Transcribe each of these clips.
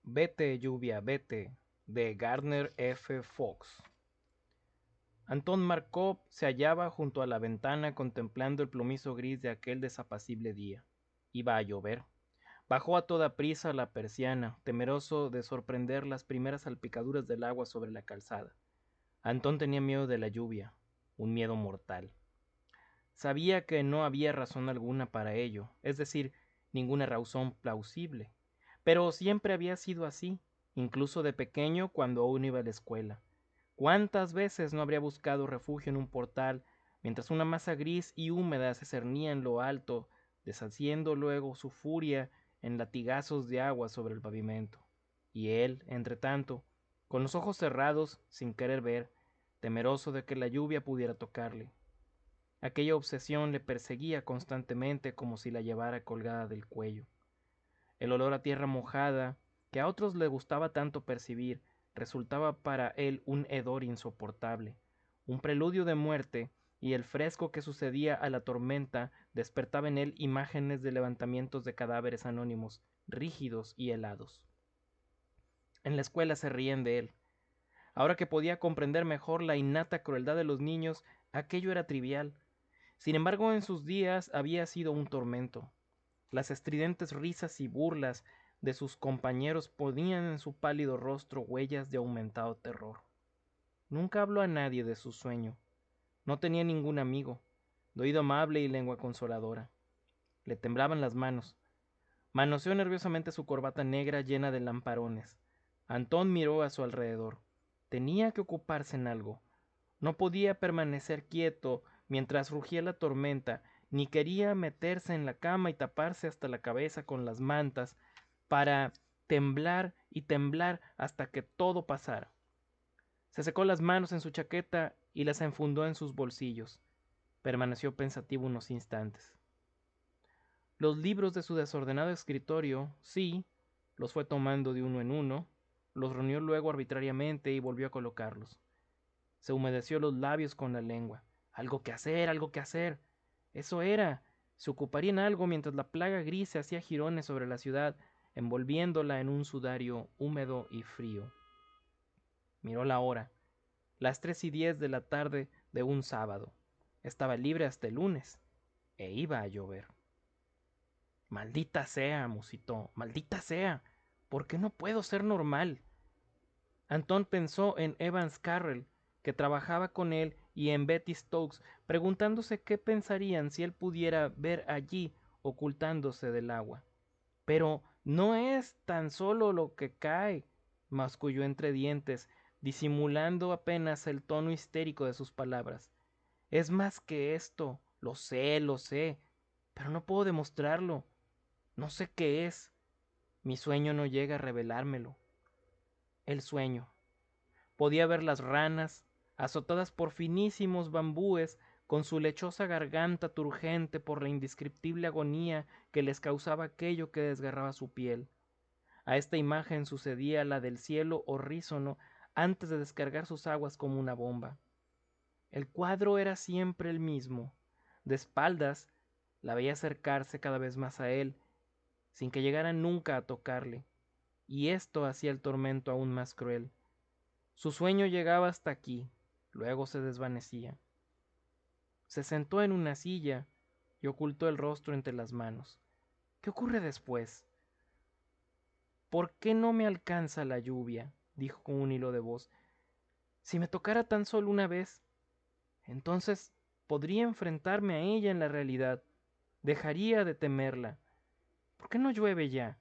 Vete, lluvia, vete, de Gardner F. Fox. Antón Markov se hallaba junto a la ventana contemplando el plomizo gris de aquel desapacible día. Iba a llover. Bajó a toda prisa la persiana, temeroso de sorprender las primeras salpicaduras del agua sobre la calzada. Antón tenía miedo de la lluvia, un miedo mortal. Sabía que no había razón alguna para ello, es decir, ninguna razón plausible. Pero siempre había sido así, incluso de pequeño cuando aún iba a la escuela. ¿Cuántas veces no habría buscado refugio en un portal, mientras una masa gris y húmeda se cernía en lo alto, deshaciendo luego su furia en latigazos de agua sobre el pavimento? Y él, entre tanto, con los ojos cerrados, sin querer ver, temeroso de que la lluvia pudiera tocarle. Aquella obsesión le perseguía constantemente como si la llevara colgada del cuello. El olor a tierra mojada, que a otros le gustaba tanto percibir, resultaba para él un hedor insoportable, un preludio de muerte, y el fresco que sucedía a la tormenta despertaba en él imágenes de levantamientos de cadáveres anónimos, rígidos y helados. En la escuela se rían de él. Ahora que podía comprender mejor la innata crueldad de los niños, aquello era trivial. Sin embargo, en sus días había sido un tormento. Las estridentes risas y burlas de sus compañeros ponían en su pálido rostro huellas de aumentado terror. Nunca habló a nadie de su sueño. No tenía ningún amigo, de oído amable y lengua consoladora. Le temblaban las manos. Manoseó nerviosamente su corbata negra llena de lamparones. Antón miró a su alrededor. Tenía que ocuparse en algo. No podía permanecer quieto mientras rugía la tormenta, ni quería meterse en la cama y taparse hasta la cabeza con las mantas para temblar y temblar hasta que todo pasara. Se secó las manos en su chaqueta y las enfundó en sus bolsillos. Permaneció pensativo unos instantes. Los libros de su desordenado escritorio, sí, los fue tomando de uno en uno, los reunió luego arbitrariamente y volvió a colocarlos. Se humedeció los labios con la lengua. Algo que hacer, algo que hacer. Eso era. Se ocuparía en algo mientras la plaga gris se hacía jirones sobre la ciudad, envolviéndola en un sudario húmedo y frío. Miró la hora. Las 3:10 de la tarde de un sábado. Estaba libre hasta el lunes. E iba a llover. Maldita sea, musitó. Maldita sea. ¿Por qué no puedo ser normal? Antón pensó en Evans Carrel, que trabajaba con él, y en Betty Stokes, preguntándose qué pensarían si él pudiera ver allí ocultándose del agua. Pero no es tan solo lo que cae, masculló entre dientes, disimulando apenas el tono histérico de sus palabras. Es más que esto, lo sé, pero no puedo demostrarlo. No sé qué es. Mi sueño no llega a revelármelo. El sueño. Podía ver las ranas, azotadas por finísimos bambúes, con su lechosa garganta turgente por la indescriptible agonía que les causaba aquello que desgarraba su piel. A esta imagen sucedía la del cielo horrísono antes de descargar sus aguas como una bomba. El cuadro era siempre el mismo. De espaldas, la veía acercarse cada vez más a él, sin que llegara nunca a tocarle, y esto hacía el tormento aún más cruel. Su sueño llegaba hasta aquí, luego se desvanecía. Se sentó en una silla y ocultó el rostro entre las manos. ¿Qué ocurre después? ¿Por qué no me alcanza la lluvia? Dijo con un hilo de voz. Si me tocara tan solo una vez, entonces podría enfrentarme a ella en la realidad. Dejaría de temerla. ¿Por qué no llueve ya?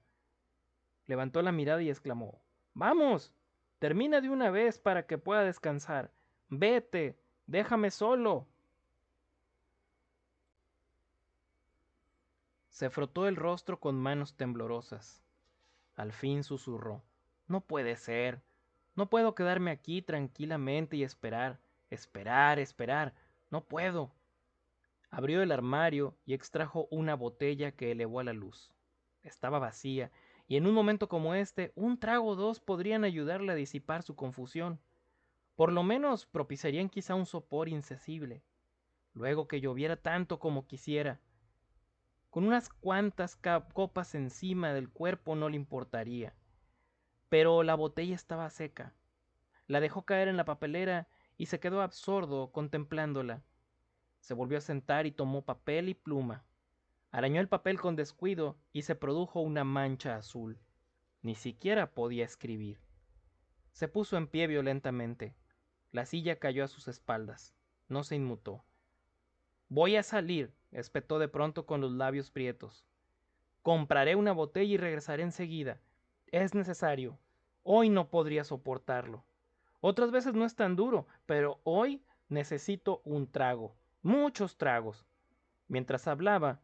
Levantó la mirada y exclamó: ¡Vamos! Termina de una vez para que pueda descansar. Vete, déjame solo. Se frotó el rostro con manos temblorosas. Al fin susurró: No puede ser. No puedo quedarme aquí tranquilamente y esperar, esperar, esperar. No puedo. Abrió el armario y extrajo una botella que elevó a la luz. Estaba vacía, y en un momento como este, un trago o dos podrían ayudarle a disipar su confusión. Por lo menos propiciarían quizá un sopor incesible. Luego que lloviera tanto como quisiera. Con unas cuantas copas encima del cuerpo no le importaría. pero la botella estaba seca. La dejó caer en la papelera y se quedó absorto contemplándola. Se volvió a sentar y tomó papel y pluma. Arañó el papel con descuido y se produjo una mancha azul. Ni siquiera podía escribir. Se puso en pie violentamente. La silla cayó a sus espaldas. No se inmutó. Voy a salir, espetó de pronto con los labios prietos. Compraré una botella y regresaré enseguida. Es necesario. Hoy no podría soportarlo. Otras veces no es tan duro, pero hoy necesito un trago. Muchos tragos. Mientras hablaba,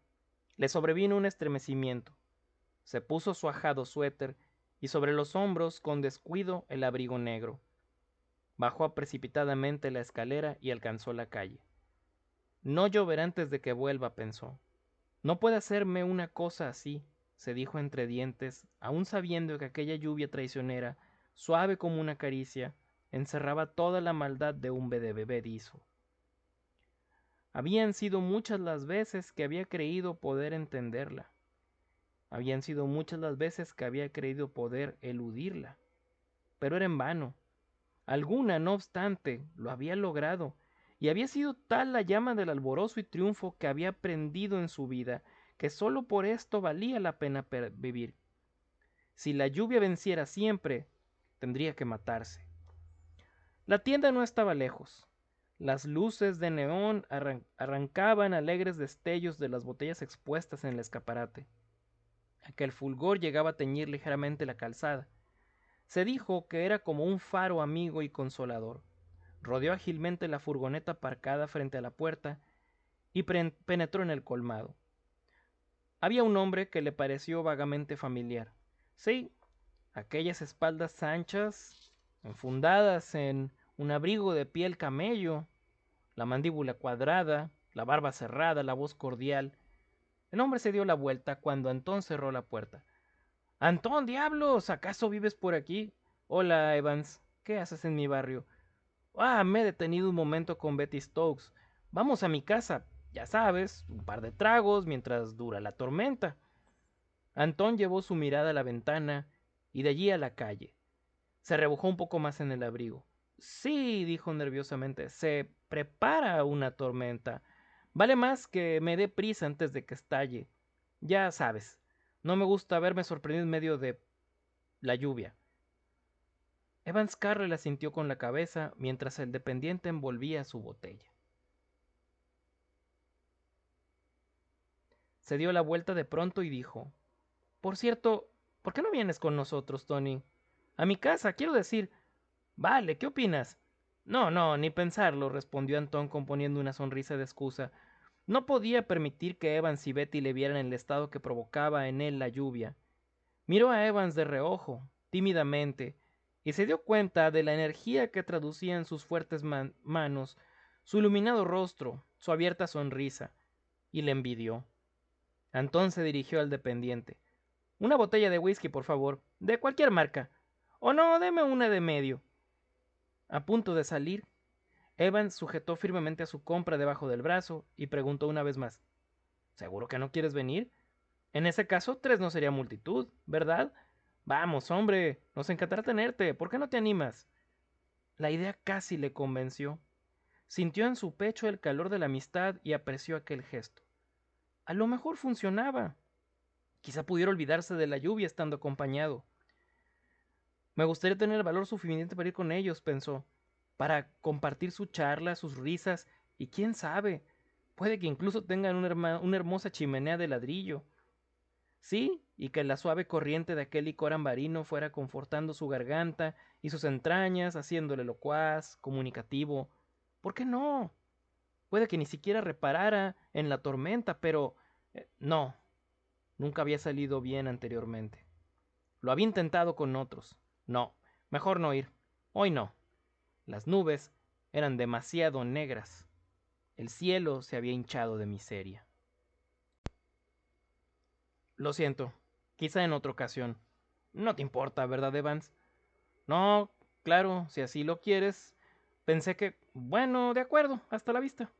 le sobrevino un estremecimiento. Se puso su ajado suéter y sobre los hombros con descuido el abrigo negro. Bajó precipitadamente la escalera y alcanzó la calle. No lloverá antes de que vuelva, pensó. No puede hacerme una cosa así, se dijo entre dientes, aun sabiendo que aquella lluvia traicionera, suave como una caricia, encerraba toda la maldad de un bebedizo. Habían sido muchas las veces que había creído poder entenderla. Habían sido muchas las veces que había creído poder eludirla. Pero era en vano. Alguna, no obstante, lo había logrado, y había sido tal la llama del alborozo y triunfo que había prendido en su vida, que sólo por esto valía la pena vivir. Si la lluvia venciera siempre, tendría que matarse. La tienda no estaba lejos. Las luces de neón arrancaban alegres destellos de las botellas expuestas en el escaparate. Aquel fulgor llegaba a teñir ligeramente la calzada. Se dijo que era como un faro amigo y consolador. Rodeó ágilmente la furgoneta aparcada frente a la puerta y penetró en el colmado. Había un hombre que le pareció vagamente familiar. Sí, aquellas espaldas anchas, enfundadas en un abrigo de piel camello, la mandíbula cuadrada, la barba cerrada, la voz cordial. El hombre se dio la vuelta cuando Antón cerró la puerta. —¡Antón, diablos! ¿Acaso vives por aquí? Hola, Evans. ¿Qué haces en mi barrio? Me he detenido un momento con Betty Stokes. Vamos a mi casa. Ya sabes, un par de tragos mientras dura la tormenta. Antón llevó su mirada a la ventana y de allí a la calle. Se rebujó un poco más en el abrigo. Sí, dijo nerviosamente, se prepara una tormenta. Vale más que me dé prisa antes de que estalle. Ya sabes, no me gusta verme sorprendido en medio de la lluvia. Evans Carrel asintió con la cabeza mientras el dependiente envolvía su botella. Se dio la vuelta de pronto y dijo: Por cierto, ¿por qué no vienes con nosotros, Tony? A mi casa, quiero decir. Vale, ¿qué opinas? No, no, ni pensarlo, respondió Antón componiendo una sonrisa de excusa. No podía permitir que Evans y Betty le vieran el estado que provocaba en él la lluvia. Miró a Evans de reojo, tímidamente, y se dio cuenta de la energía que traducía en sus fuertes manos, su iluminado rostro, su abierta sonrisa, y le envidió. Antón se dirigió al dependiente. Una botella de whisky, por favor, de cualquier marca. O no, deme una de medio. A punto de salir, Evans sujetó firmemente a su compra debajo del brazo y preguntó una vez más: ¿Seguro que no quieres venir? En ese caso, 3 no sería multitud, ¿verdad? Vamos, hombre, nos encantará tenerte. ¿Por qué no te animas? La idea casi le convenció. Sintió en su pecho el calor de la amistad y apreció aquel gesto. A lo mejor funcionaba. Quizá pudiera olvidarse de la lluvia estando acompañado. Me gustaría tener el valor suficiente para ir con ellos, pensó, para compartir su charla, sus risas, y quién sabe, puede que incluso tengan una hermosa chimenea de ladrillo. Sí, y que la suave corriente de aquel licor ambarino fuera confortando su garganta y sus entrañas, haciéndole locuaz, comunicativo. ¿Por qué no? Puede que ni siquiera reparara en la tormenta, pero no, nunca había salido bien anteriormente. Lo había intentado con otros. No, mejor no ir. Hoy no. Las nubes eran demasiado negras. El cielo se había hinchado de miseria. Lo siento. Quizá en otra ocasión. No te importa, ¿verdad, Evans? No, claro, si así lo quieres. Pensé que... Bueno, de acuerdo, hasta la vista.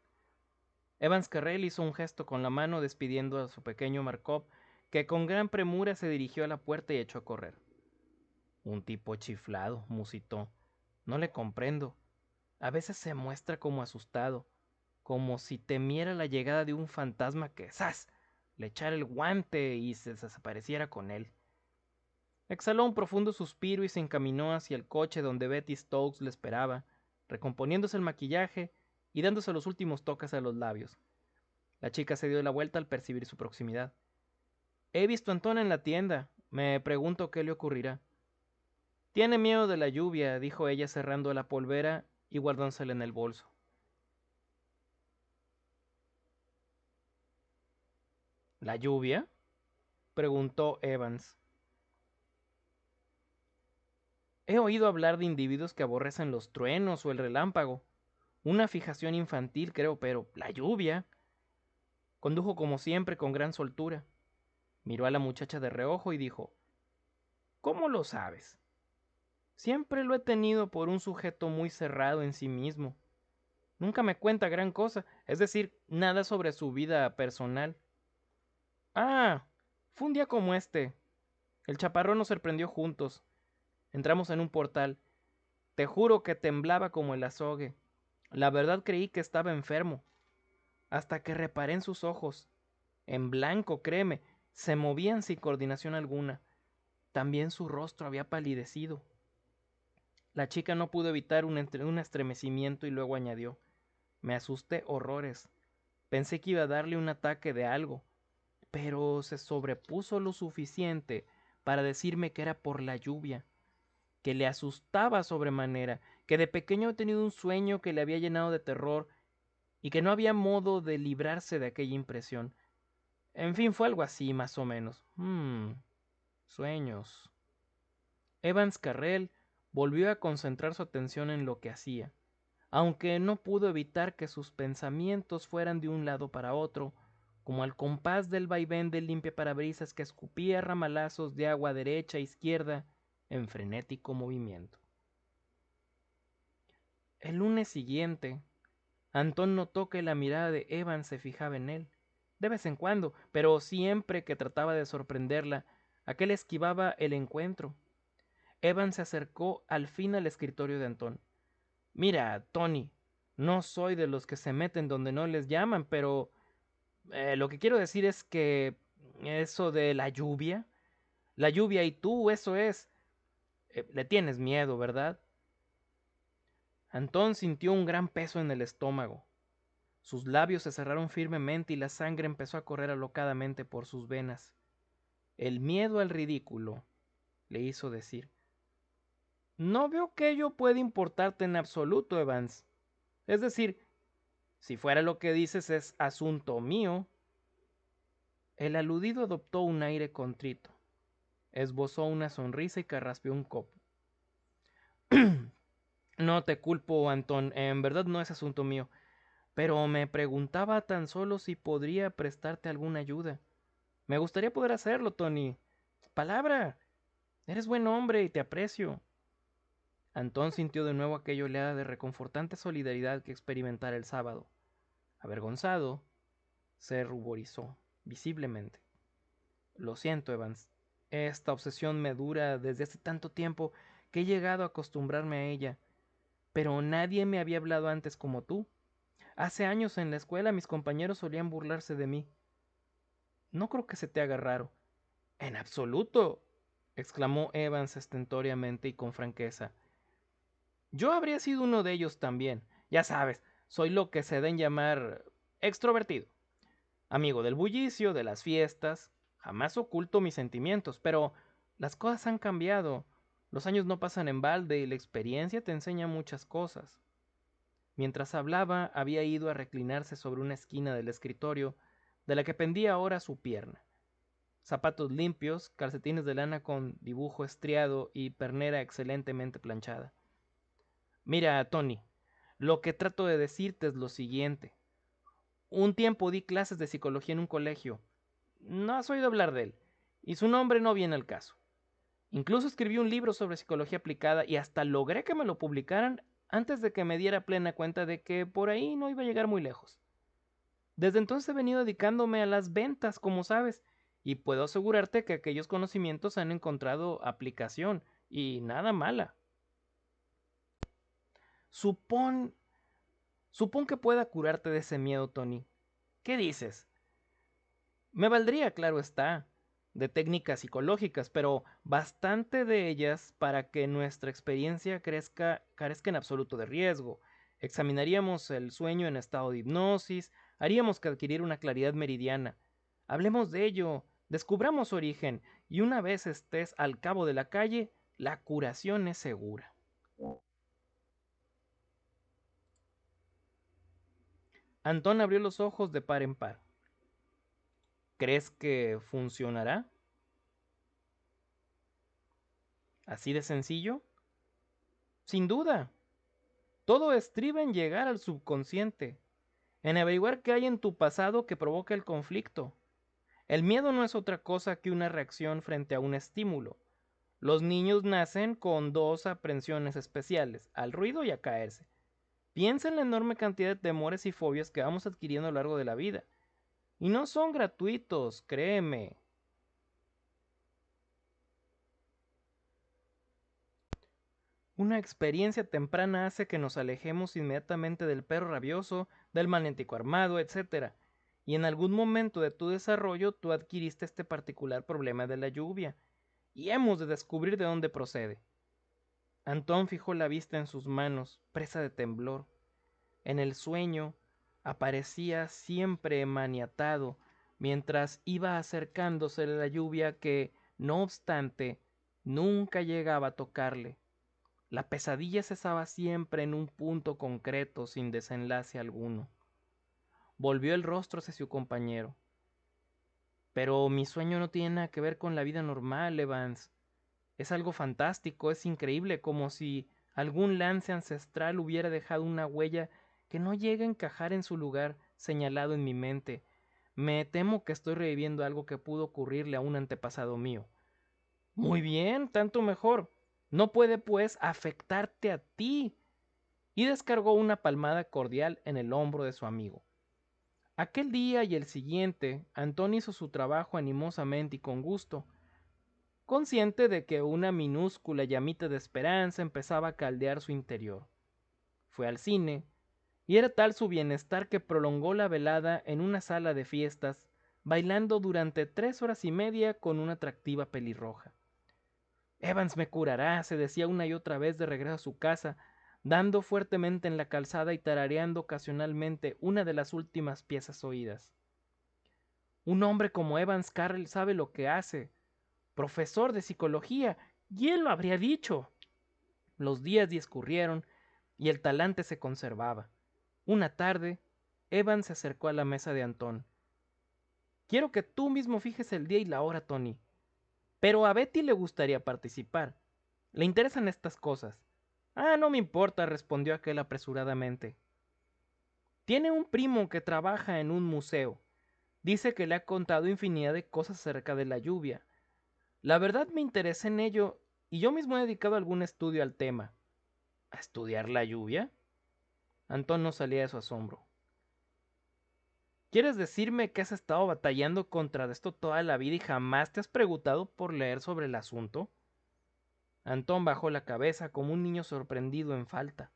Evans Carrel hizo un gesto con la mano despidiendo a su pequeño Markov, que con gran premura se dirigió a la puerta y echó a correr. Un tipo chiflado, musitó. No le comprendo. A veces se muestra como asustado, como si temiera la llegada de un fantasma que, ¡zas!, le echara el guante y se desapareciera con él. Exhaló un profundo suspiro y se encaminó hacia el coche donde Betty Stokes le esperaba, recomponiéndose el maquillaje y dándose los últimos toques a los labios. La chica se dio la vuelta al percibir su proximidad. He visto a Antón en la tienda. Me pregunto qué le ocurrirá. Tiene miedo de la lluvia, dijo ella cerrando la polvera y guardándosela en el bolso. ¿La lluvia?, preguntó Evans. He oído hablar de individuos que aborrecen los truenos o el relámpago. Una fijación infantil, creo, pero la lluvia. Condujo como siempre con gran soltura. Miró a la muchacha de reojo y dijo: ¿Cómo lo sabes? Siempre lo he tenido por un sujeto muy cerrado en sí mismo. Nunca me cuenta gran cosa, es decir, nada sobre su vida personal. Ah, fue un día como este. El chaparrón nos sorprendió juntos. Entramos en un portal. Te juro que temblaba como el azogue. La verdad creí que estaba enfermo. Hasta que reparé en sus ojos. En blanco, créeme, se movían sin coordinación alguna. También su rostro había palidecido. La chica no pudo evitar un estremecimiento y luego añadió: Me asusté horrores. Pensé que iba a darle un ataque de algo, pero se sobrepuso lo suficiente para decirme que era por la lluvia, que le asustaba sobremanera, que de pequeño había tenido un sueño que le había llenado de terror y que no había modo de librarse de aquella impresión. En fin, fue algo así, más o menos. Sueños. Evans Carrel volvió a concentrar su atención en lo que hacía, aunque no pudo evitar que sus pensamientos fueran de un lado para otro, como al compás del vaivén del limpiaparabrisas que escupía ramalazos de agua derecha e izquierda en frenético movimiento. El lunes siguiente, Antón notó que la mirada de Evans se fijaba en él, de vez en cuando, pero siempre que trataba de sorprenderla, aquel esquivaba el encuentro. Evans se acercó al fin al escritorio de Antón. Mira, Tony, no soy de los que se meten donde no les llaman, pero lo que quiero decir es que eso de la lluvia y tú, eso es, le tienes miedo, ¿verdad? Antón sintió un gran peso en el estómago. Sus labios se cerraron firmemente y la sangre empezó a correr alocadamente por sus venas. El miedo al ridículo le hizo decir: No veo que ello pueda importarte en absoluto, Evans. Es decir, si fuera lo que dices es asunto mío. El aludido adoptó un aire contrito, esbozó una sonrisa y carraspeó un copo. No te culpo, Antón, en verdad no es asunto mío, pero me preguntaba tan solo si podría prestarte alguna ayuda. Me gustaría poder hacerlo, Tony. Palabra. Eres buen hombre y te aprecio. Antón sintió de nuevo aquella oleada de reconfortante solidaridad que experimentara el sábado. Avergonzado, se ruborizó, visiblemente. Lo siento, Evans. Esta obsesión me dura desde hace tanto tiempo que he llegado a acostumbrarme a ella. Pero nadie me había hablado antes como tú. Hace años en la escuela mis compañeros solían burlarse de mí. No creo que se te haga raro. En absoluto, exclamó Evans estentóreamente y con franqueza. Yo habría sido uno de ellos también. Ya sabes, soy lo que se da en llamar extrovertido. Amigo del bullicio, de las fiestas. Jamás oculto mis sentimientos, pero las cosas han cambiado. Los años no pasan en balde y la experiencia te enseña muchas cosas. Mientras hablaba, había ido a reclinarse sobre una esquina del escritorio, de la que pendía ahora su pierna. Zapatos limpios, calcetines de lana con dibujo estriado y pernera excelentemente planchada. Mira, Tony, lo que trato de decirte es lo siguiente. Un tiempo di clases de psicología en un colegio. No has oído hablar de él, y su nombre no viene al caso. Incluso escribí un libro sobre psicología aplicada y hasta logré que me lo publicaran antes de que me diera plena cuenta de que por ahí no iba a llegar muy lejos. Desde entonces he venido dedicándome a las ventas, como sabes, y puedo asegurarte que aquellos conocimientos han encontrado aplicación y nada mala. Supón que pueda curarte de ese miedo, Tony. ¿Qué dices? Me valdría, claro está, de técnicas psicológicas, pero bastante de ellas para que nuestra experiencia carezca en absoluto de riesgo. Examinaríamos el sueño en estado de hipnosis, haríamos que adquirir una claridad meridiana. Hablemos de ello, descubramos su origen, y una vez estés al cabo de la calle, la curación es segura. Antón abrió los ojos de par en par. ¿Crees que funcionará? ¿Así de sencillo? Sin duda. Todo estriba en llegar al subconsciente, en averiguar qué hay en tu pasado que provoca el conflicto. El miedo no es otra cosa que una reacción frente a un estímulo. Los niños nacen con dos aprensiones especiales, al ruido y a caerse. Piensa en la enorme cantidad de temores y fobias que vamos adquiriendo a lo largo de la vida. Y no son gratuitos, créeme. Una experiencia temprana hace que nos alejemos inmediatamente del perro rabioso, del magnético armado, etc. Y en algún momento de tu desarrollo tú adquiriste este particular problema de la lluvia, y hemos de descubrir de dónde procede. Antón fijó la vista en sus manos, presa de temblor. En el sueño aparecía siempre maniatado, mientras iba acercándose la lluvia que, no obstante, nunca llegaba a tocarle. La pesadilla cesaba siempre en un punto concreto sin desenlace alguno. Volvió el rostro hacia su compañero. Pero mi sueño no tiene nada que ver con la vida normal, Evans. Es algo fantástico, es increíble, como si algún lance ancestral hubiera dejado una huella que no llega a encajar en su lugar señalado en mi mente. Me temo que estoy reviviendo algo que pudo ocurrirle a un antepasado mío. Muy bien, tanto mejor. No puede, pues, afectarte a ti. Y descargó una palmada cordial en el hombro de su amigo. Aquel día y el siguiente, Antón hizo su trabajo animosamente y con gusto, consciente de que una minúscula llamita de esperanza empezaba a caldear su interior. Fue al cine, y era tal su bienestar que prolongó la velada en una sala de fiestas, bailando durante 3 horas y media con una atractiva pelirroja. Evans me curará, se decía una y otra vez de regreso a su casa, dando fuertemente en la calzada y tarareando ocasionalmente una de las últimas piezas oídas. Un hombre como Evans Carrel sabe lo que hace. Profesor de psicología, ¿quién lo habría dicho? Los días discurrieron y el talante se conservaba. Una tarde, Evans se acercó a la mesa de Antón. Quiero que tú mismo fijes el día y la hora, Tony. Pero a Betty le gustaría participar. Le interesan estas cosas. Ah, no me importa, respondió aquel apresuradamente. Tiene un primo que trabaja en un museo. Dice que le ha contado infinidad de cosas acerca de la lluvia. La verdad me interesé en ello y yo mismo he dedicado algún estudio al tema. ¿A estudiar la lluvia? Antón no salía de su asombro. ¿Quieres decirme que has estado batallando contra esto toda la vida y jamás te has preguntado por leer sobre el asunto? Antón bajó la cabeza como un niño sorprendido en falta.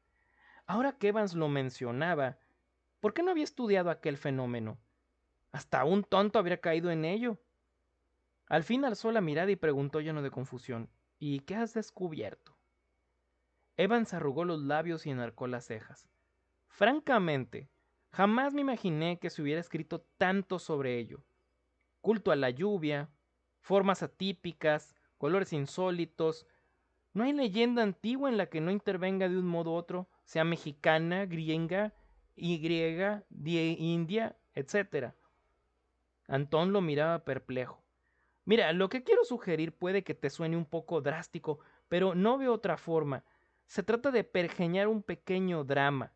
Ahora que Evans lo mencionaba, ¿por qué no había estudiado aquel fenómeno? Hasta un tonto habría caído en ello. Al fin alzó la mirada y preguntó lleno de confusión. ¿Y qué has descubierto? Evans arrugó los labios y enarcó las cejas. Francamente, jamás me imaginé que se hubiera escrito tanto sobre ello. Culto a la lluvia, formas atípicas, colores insólitos. No hay leyenda antigua en la que no intervenga de un modo u otro, sea mexicana, griega, india, etc. Antón lo miraba perplejo. Mira, lo que quiero sugerir puede que te suene un poco drástico, pero no veo otra forma. Se trata de pergeñar un pequeño drama.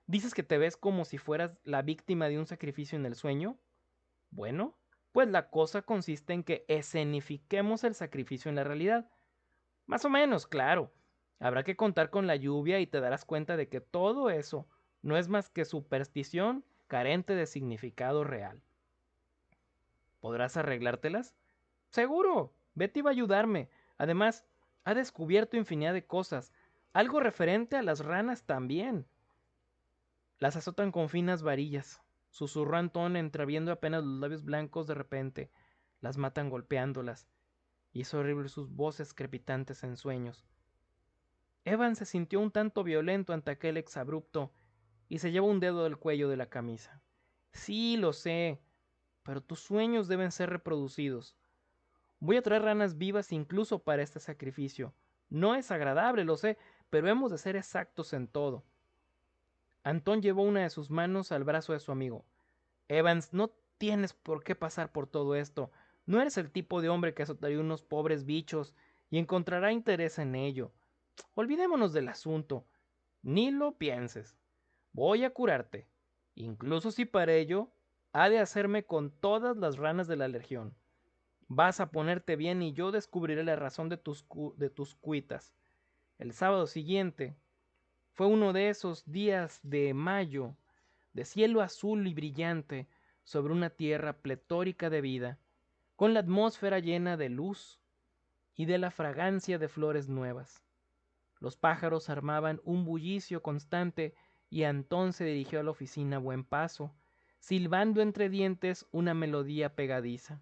¿Dices que te ves como si fueras la víctima de un sacrificio en el sueño? Bueno, pues la cosa consiste en que escenifiquemos el sacrificio en la realidad. Más o menos, claro. Habrá que contar con la lluvia y te darás cuenta de que todo eso no es más que superstición carente de significado real. ¿Podrás arreglártelas? Seguro. Betty va a ayudarme. Además, Ha descubierto infinidad de cosas, algo referente a las ranas también. Las azotan con finas varillas, susurró Antón entreabriendo apenas los labios blancos de repente. Las matan golpeándolas, y es horrible sus voces crepitantes en sueños. Evan se sintió un tanto violento ante aquel exabrupto y se llevó un dedo del cuello de la camisa. Sí, lo sé, pero tus sueños deben ser reproducidos. Voy a traer ranas vivas incluso para este sacrificio. No es agradable, lo sé, pero hemos de ser exactos en todo. Antón llevó una de sus manos al brazo de su amigo. Evans, no tienes por qué pasar por todo esto. No eres el tipo de hombre que azotaría unos pobres bichos y encontrará interés en ello. Olvidémonos del asunto. Ni lo pienses. Voy a curarte, incluso si para ello ha de hacerme con todas las ranas de la legión. Vas a ponerte bien y yo descubriré la razón de tus cuitas. El sábado siguiente fue uno de esos días de mayo, de cielo azul y brillante, sobre una tierra pletórica de vida, con la atmósfera llena de luz y de la fragancia de flores nuevas. Los pájaros armaban un bullicio constante y Antón se dirigió a la oficina a buen paso, silbando entre dientes una melodía pegadiza.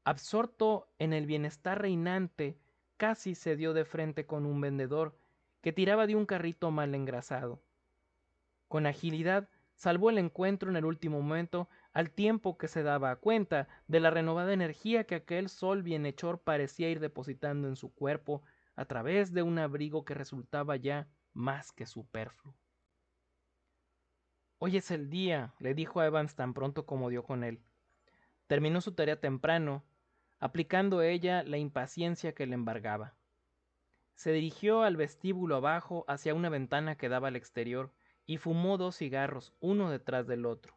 Absorto en el bienestar reinante, casi se dio de frente con un vendedor que tiraba de un carrito mal engrasado. Con agilidad salvó el encuentro en el último momento, al tiempo que se daba cuenta de la renovada energía que aquel sol bienhechor parecía ir depositando en su cuerpo a través de un abrigo que resultaba ya más que superfluo. Hoy es el día, le dijo a Evans tan pronto como dio con él. Terminó su tarea temprano, aplicando a ella la impaciencia que le embargaba. Se dirigió al vestíbulo abajo hacia una ventana que daba al exterior y fumó 2 cigarros, uno detrás del otro.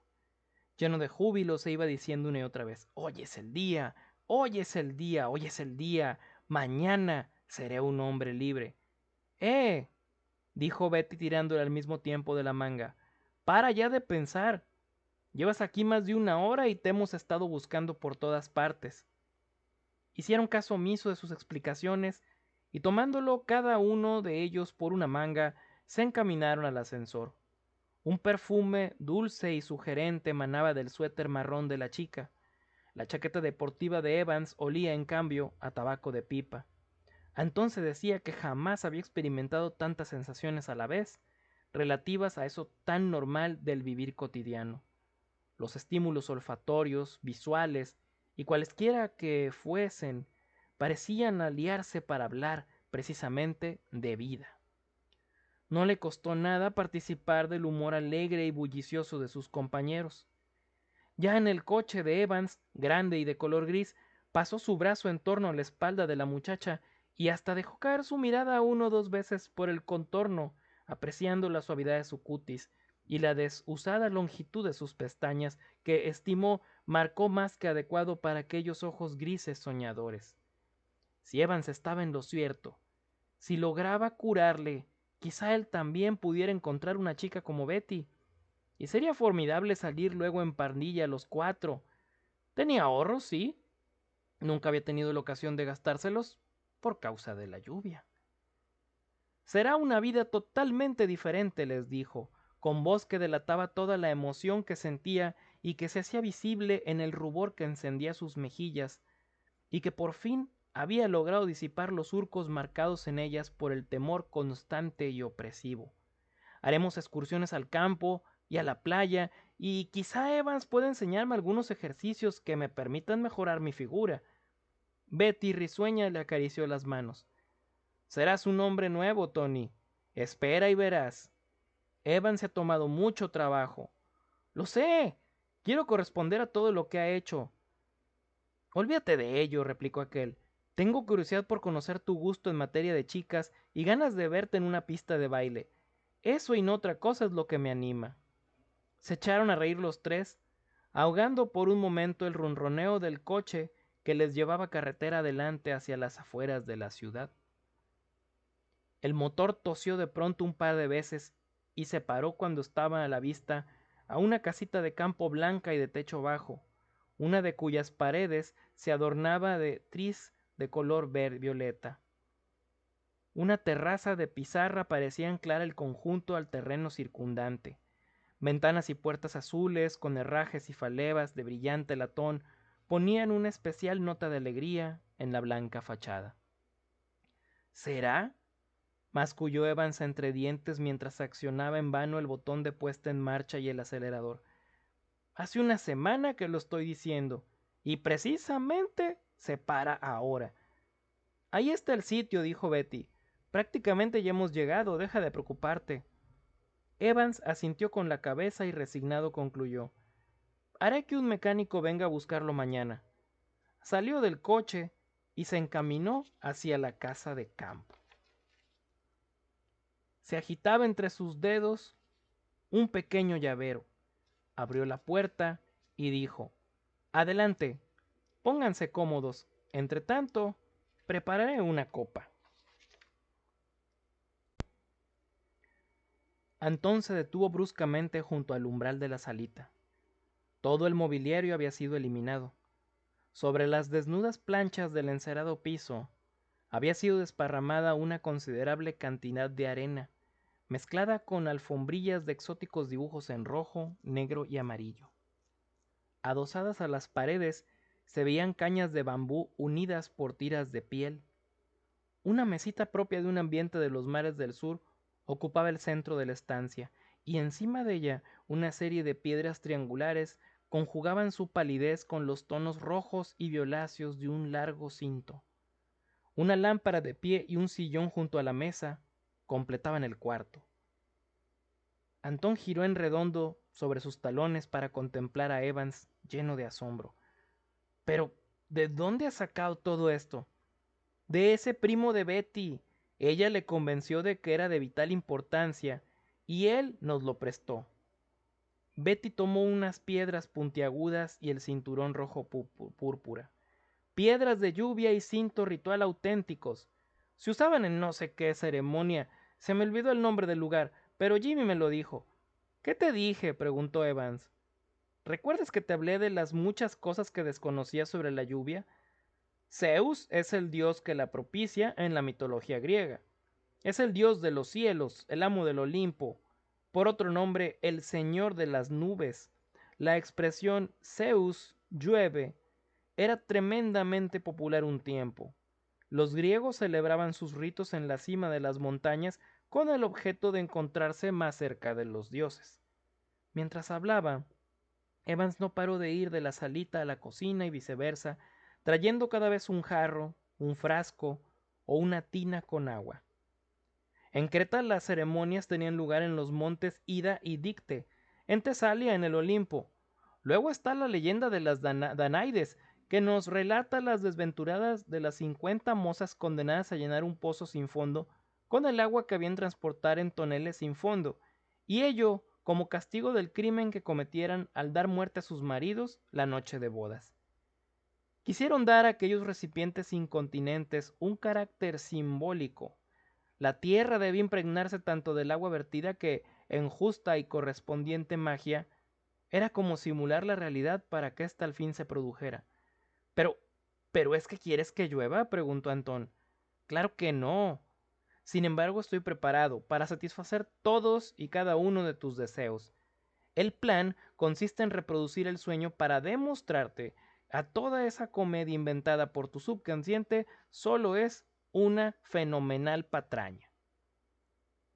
Lleno de júbilo se iba diciendo una y otra vez: hoy es el día, hoy es el día, hoy es el día, mañana seré un hombre libre. Dijo Betty tirándole al mismo tiempo de la manga. Para ya de pensar. Llevas aquí más de 1 hora y te hemos estado buscando por todas partes. Hicieron caso omiso de sus explicaciones y tomándolo cada uno de ellos por una manga, se encaminaron al ascensor. Un perfume dulce y sugerente emanaba del suéter marrón de la chica. La chaqueta deportiva de Evans olía, en cambio, a tabaco de pipa. Entonces decía que jamás había experimentado tantas sensaciones a la vez, relativas a eso tan normal del vivir cotidiano. Los estímulos olfatorios, visuales y cualesquiera que fuesen, parecían aliarse para hablar precisamente de vida. No le costó nada participar del humor alegre y bullicioso de sus compañeros. Ya en el coche de Evans, grande y de color gris, pasó su brazo en torno a la espalda de la muchacha y hasta dejó caer su mirada 1 o 2 veces por el contorno, apreciando la suavidad de su cutis y la desusada longitud de sus pestañas, que estimó marcó más que adecuado para aquellos ojos grises soñadores. Si Evans estaba en lo cierto, si lograba curarle, quizá él también pudiera encontrar una chica como Betty, y sería formidable salir luego en pandilla los 4. Tenía ahorros, sí. Nunca había tenido la ocasión de gastárselos por causa de la lluvia. Será una vida totalmente diferente, les dijo, con voz que delataba toda la emoción que sentía y que se hacía visible en el rubor que encendía sus mejillas, y que por fin había logrado disipar los surcos marcados en ellas por el temor constante y opresivo. Haremos excursiones al campo y a la playa, y quizá Evans pueda enseñarme algunos ejercicios que me permitan mejorar mi figura. Betty risueña le acarició las manos. Serás un hombre nuevo, Tony. Espera y verás. Evans se ha tomado mucho trabajo. Lo sé. Quiero corresponder a todo lo que ha hecho. Olvídate de ello, replicó aquel. Tengo curiosidad por conocer tu gusto en materia de chicas y ganas de verte en una pista de baile. Eso y no otra cosa es lo que me anima. Se echaron a reír los tres, ahogando por un momento el ronroneo del coche que les llevaba carretera adelante hacia las afueras de la ciudad. El motor tosió de pronto un par de veces y se paró cuando estaba a la vista a una casita de campo blanca y de techo bajo, una de cuyas paredes se adornaba de tris de color violeta. Una terraza de pizarra parecía anclar el conjunto al terreno circundante. Ventanas y puertas azules, con herrajes y falebas de brillante latón, ponían una especial nota de alegría en la blanca fachada. ¿Será?, masculló Evans entre dientes mientras accionaba en vano el botón de puesta en marcha y el acelerador. Hace una semana que lo estoy diciendo, y precisamente se para ahora. Ahí está el sitio, dijo Betty. Prácticamente ya hemos llegado, deja de preocuparte. Evans asintió con la cabeza y resignado concluyó: haré que un mecánico venga a buscarlo mañana. Salió del coche y se encaminó hacia la casa de campo. Se agitaba entre sus dedos un pequeño llavero. Abrió la puerta y dijo: adelante, pónganse cómodos. Entre tanto, prepararé una copa. Antón se detuvo bruscamente junto al umbral de la salita. Todo el mobiliario había sido eliminado. Sobre las desnudas planchas del encerado piso había sido desparramada una considerable cantidad de arena, mezclada con alfombrillas de exóticos dibujos en rojo, negro y amarillo. Adosadas a las paredes se veían cañas de bambú unidas por tiras de piel. Una mesita propia de un ambiente de los mares del sur ocupaba el centro de la estancia, y encima de ella una serie de piedras triangulares conjugaban su palidez con los tonos rojos y violáceos de un largo cinto. Una lámpara de pie y un sillón junto a la mesa completaban el cuarto. Antón giró en redondo sobre sus talones para contemplar a Evans lleno de asombro. Pero, ¿de dónde has sacado todo esto? De ese primo de Betty. Ella le convenció de que era de vital importancia y él nos lo prestó. Betty tomó unas piedras puntiagudas y el cinturón rojo púrpura. Piedras de lluvia y cinto ritual auténticos. Se usaban en no sé qué ceremonia. Se me olvidó el nombre del lugar, pero Jimmy me lo dijo. ¿Qué te dije?, preguntó Evans. ¿Recuerdas que te hablé de las muchas cosas que desconocía sobre la lluvia? Zeus es el dios que la propicia en la mitología griega. Es el dios de los cielos, el amo del Olimpo, por otro nombre, el señor de las nubes. La expresión Zeus llueve era tremendamente popular un tiempo. Los griegos celebraban sus ritos en la cima de las montañas con el objeto de encontrarse más cerca de los dioses. Mientras hablaba, Evans no paró de ir de la salita a la cocina y viceversa, trayendo cada vez un jarro, un frasco o una tina con agua. En Creta las ceremonias tenían lugar en los montes Ida y Dicte, en Tesalia en el Olimpo. Luego está la leyenda de las Danaides, que nos relata las desventuradas de las 50 mozas condenadas a llenar un pozo sin fondo con el agua que habían transportar en toneles sin fondo, y ello como castigo del crimen que cometieran al dar muerte a sus maridos la noche de bodas. Quisieron dar a aquellos recipientes incontinentes un carácter simbólico. La tierra debía impregnarse tanto del agua vertida que, en justa y correspondiente magia, era como simular la realidad para que ésta al fin se produjera. Pero, ¿pero es que quieres que llueva?, preguntó Antón. Claro que no. Sin embargo, estoy preparado para satisfacer todos y cada uno de tus deseos. El plan consiste en reproducir el sueño para demostrarte a toda esa comedia inventada por tu subconsciente solo es una fenomenal patraña.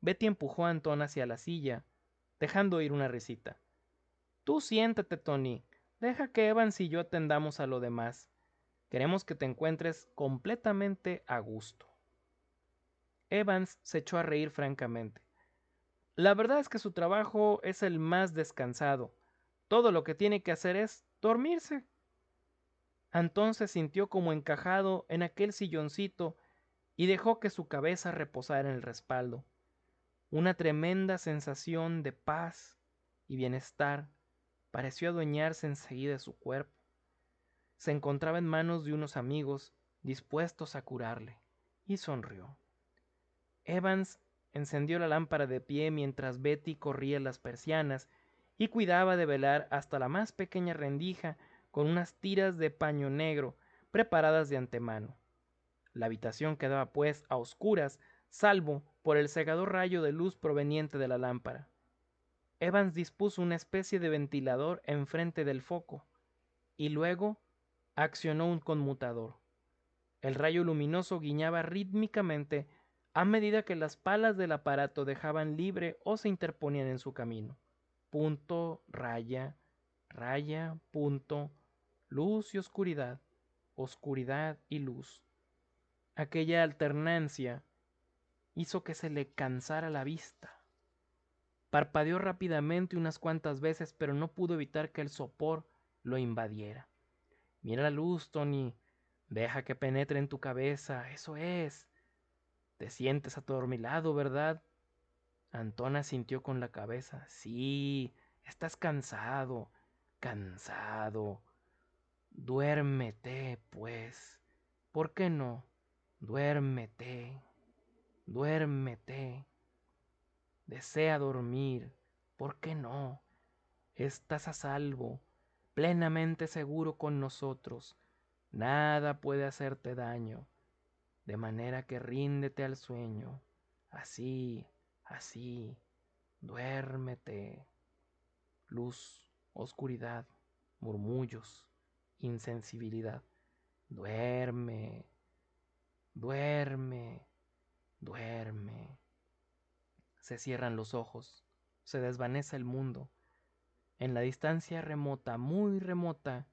Betty empujó a Antón hacia la silla, dejando oír una risita. Tú siéntate, Tony. Deja que Evans y yo atendamos a lo demás. Queremos que te encuentres completamente a gusto. Evans se echó a reír francamente. La verdad es que su trabajo es el más descansado. Todo lo que tiene que hacer es dormirse. Antón se sintió como encajado en aquel silloncito y dejó que su cabeza reposara en el respaldo. Una tremenda sensación de paz y bienestar pareció adueñarse enseguida de su cuerpo. Se encontraba en manos de unos amigos dispuestos a curarle, y sonrió. Evans encendió la lámpara de pie mientras Betty corría las persianas y cuidaba de velar hasta la más pequeña rendija con unas tiras de paño negro preparadas de antemano. La habitación quedaba pues a oscuras, salvo por el cegador rayo de luz proveniente de la lámpara. Evans dispuso una especie de ventilador enfrente del foco y luego accionó un conmutador. El rayo luminoso guiñaba rítmicamente a medida que las palas del aparato dejaban libre o se interponían en su camino. Punto, raya, raya, punto, luz y oscuridad, oscuridad y luz. Aquella alternancia hizo que se le cansara la vista. Parpadeó rápidamente unas cuantas veces, pero no pudo evitar que el sopor lo invadiera. Mira la luz, Tony. Deja que penetre en tu cabeza. Eso es. Te sientes adormilado, ¿verdad? Antón asintió con la cabeza. Sí, estás cansado. Cansado. Duérmete, pues. ¿Por qué no? Duérmete. Duérmete. Desea dormir. ¿Por qué no? Estás a salvo, plenamente seguro con nosotros. Nada puede hacerte daño, de manera que ríndete al sueño. Así, así, duérmete. Luz, oscuridad, murmullos, insensibilidad. Duerme, duerme, duerme. Se cierran los ojos, se desvanece el mundo. En la distancia remota, muy remota,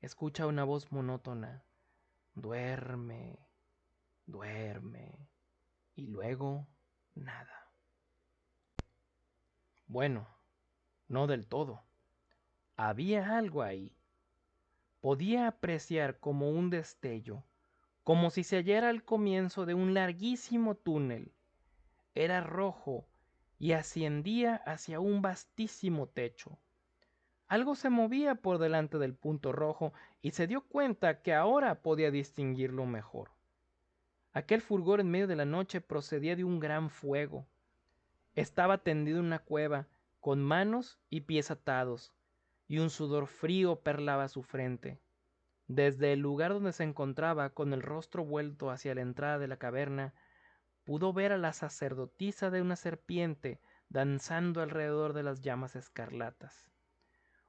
escucha una voz monótona. Duerme, duerme. Y luego, nada. Bueno, no del todo. Había algo ahí. Podía apreciar como un destello, como si se hallara al comienzo de un larguísimo túnel. Era rojo y ascendía hacia un vastísimo techo. Algo se movía por delante del punto rojo y se dio cuenta que ahora podía distinguirlo mejor. Aquel fulgor en medio de la noche procedía de un gran fuego. Estaba tendido en una cueva, con manos y pies atados, y un sudor frío perlaba su frente. Desde el lugar donde se encontraba, con el rostro vuelto hacia la entrada de la caverna, pudo ver a la sacerdotisa de una serpiente danzando alrededor de las llamas escarlatas.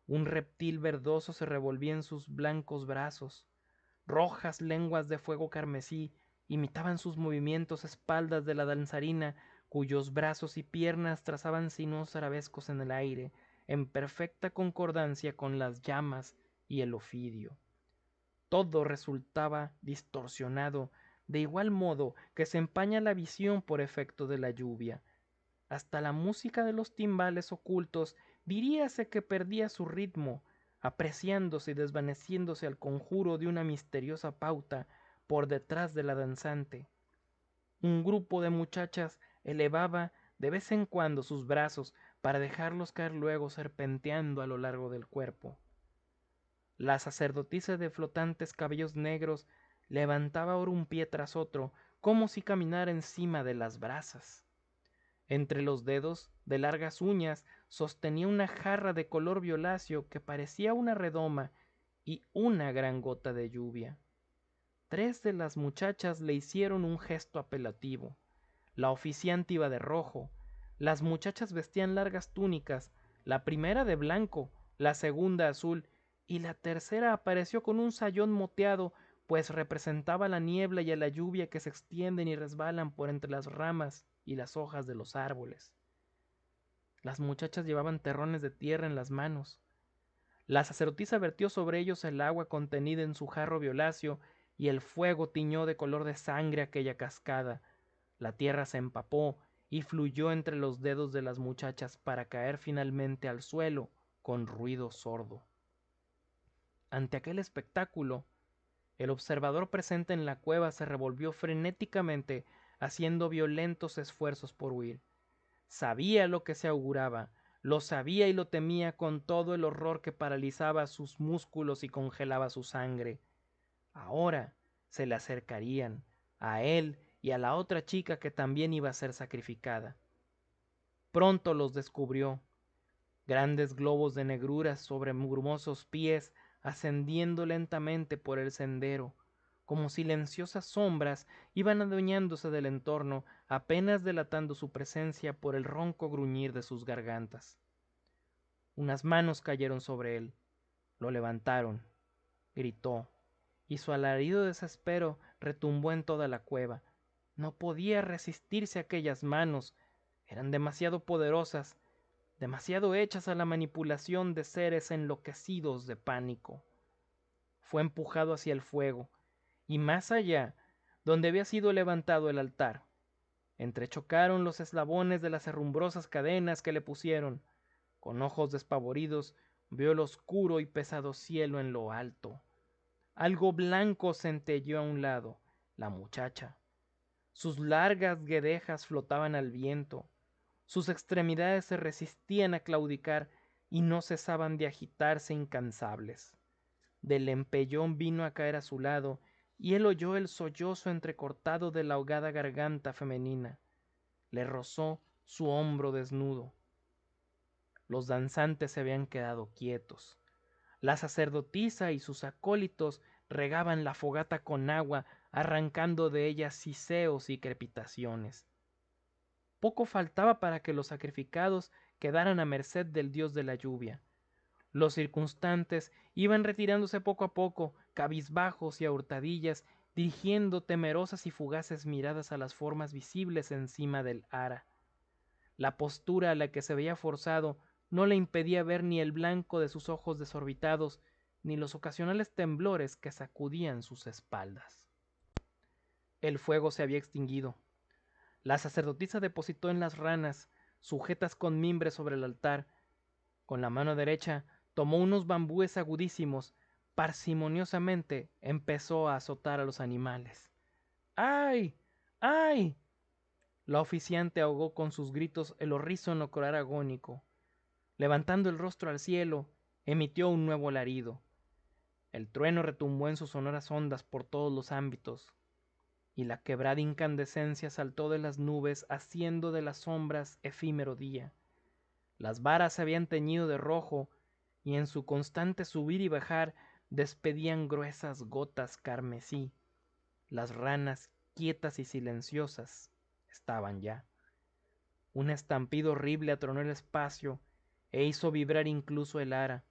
Un reptil verdoso se revolvía en sus blancos brazos. Rojas lenguas de fuego carmesí imitaban sus movimientos espaldas de la danzarina, cuyos brazos y piernas trazaban sinuosos arabescos en el aire, en perfecta concordancia con las llamas y el ofidio. Todo resultaba distorsionado, de igual modo que se empaña la visión por efecto de la lluvia. Hasta la música de los timbales ocultos diríase que perdía su ritmo, apreciándose y desvaneciéndose al conjuro de una misteriosa pauta por detrás de la danzante. Un grupo de muchachas elevaba de vez en cuando sus brazos para dejarlos caer luego serpenteando a lo largo del cuerpo. La sacerdotisa de flotantes cabellos negros levantaba ahora un pie tras otro, como si caminara encima de las brasas. Entre los dedos, de largas uñas, sostenía una jarra de color violáceo que parecía una redoma y una gran gota de lluvia. Tres de las muchachas le hicieron un gesto apelativo. La oficiante iba de rojo. Las muchachas vestían largas túnicas, la primera de blanco, la segunda azul, y la tercera apareció con un sayón moteado, pues representaba la niebla y a la lluvia que se extienden y resbalan por entre las ramas y las hojas de los árboles. Las muchachas llevaban terrones de tierra en las manos. La sacerdotisa vertió sobre ellos el agua contenida en su jarro violáceo y el fuego tiñó de color de sangre aquella cascada. La tierra se empapó y fluyó entre los dedos de las muchachas para caer finalmente al suelo con ruido sordo. Ante aquel espectáculo, el observador presente en la cueva se revolvió frenéticamente, haciendo violentos esfuerzos por huir. Sabía lo que se auguraba, lo sabía y lo temía con todo el horror que paralizaba sus músculos y congelaba su sangre. Ahora se le acercarían, a él y a la otra chica que también iba a ser sacrificada. Pronto los descubrió, grandes globos de negrura sobre brumosos pies ascendiendo lentamente por el sendero, como silenciosas sombras, iban adueñándose del entorno, apenas delatando su presencia por el ronco gruñir de sus gargantas. Unas manos cayeron sobre él, lo levantaron, gritó, y su alarido de desespero retumbó en toda la cueva. No podía resistirse a aquellas manos, eran demasiado poderosas, demasiado hechas a la manipulación de seres enloquecidos de pánico. Fue empujado hacia el fuego, y más allá, donde había sido levantado el altar. Entrechocaron los eslabones de las herrumbrosas cadenas que le pusieron. Con ojos despavoridos, vio el oscuro y pesado cielo en lo alto. Algo blanco centelleó a un lado, la muchacha. Sus largas guedejas flotaban al viento. Sus extremidades se resistían a claudicar y no cesaban de agitarse incansables. Del empellón vino a caer a su lado, y él oyó el sollozo entrecortado de la ahogada garganta femenina. Le rozó su hombro desnudo. Los danzantes se habían quedado quietos. La sacerdotisa y sus acólitos regaban la fogata con agua, arrancando de ella siseos y crepitaciones. Poco faltaba para que los sacrificados quedaran a merced del dios de la lluvia. Los circunstantes iban retirándose poco a poco, cabizbajos y a hurtadillas, dirigiendo temerosas y fugaces miradas a las formas visibles encima del ara. La postura a la que se veía forzado no le impedía ver ni el blanco de sus ojos desorbitados, ni los ocasionales temblores que sacudían sus espaldas. El fuego se había extinguido. La sacerdotisa depositó en las ranas, sujetas con mimbre sobre el altar. Con la mano derecha tomó unos bambúes agudísimos, parsimoniosamente empezó a azotar a los animales. ¡Ay! ¡Ay! La oficiante ahogó con sus gritos el horrísono corar agónico. Levantando el rostro al cielo, emitió un nuevo alarido. El trueno retumbó en sus sonoras ondas por todos los ámbitos, y la quebrada incandescencia saltó de las nubes, haciendo de las sombras efímero día. Las varas se habían teñido de rojo, y en su constante subir y bajar despedían gruesas gotas carmesí. Las ranas, quietas y silenciosas, estaban ya. Un estampido horrible atronó el espacio e hizo vibrar incluso el ara.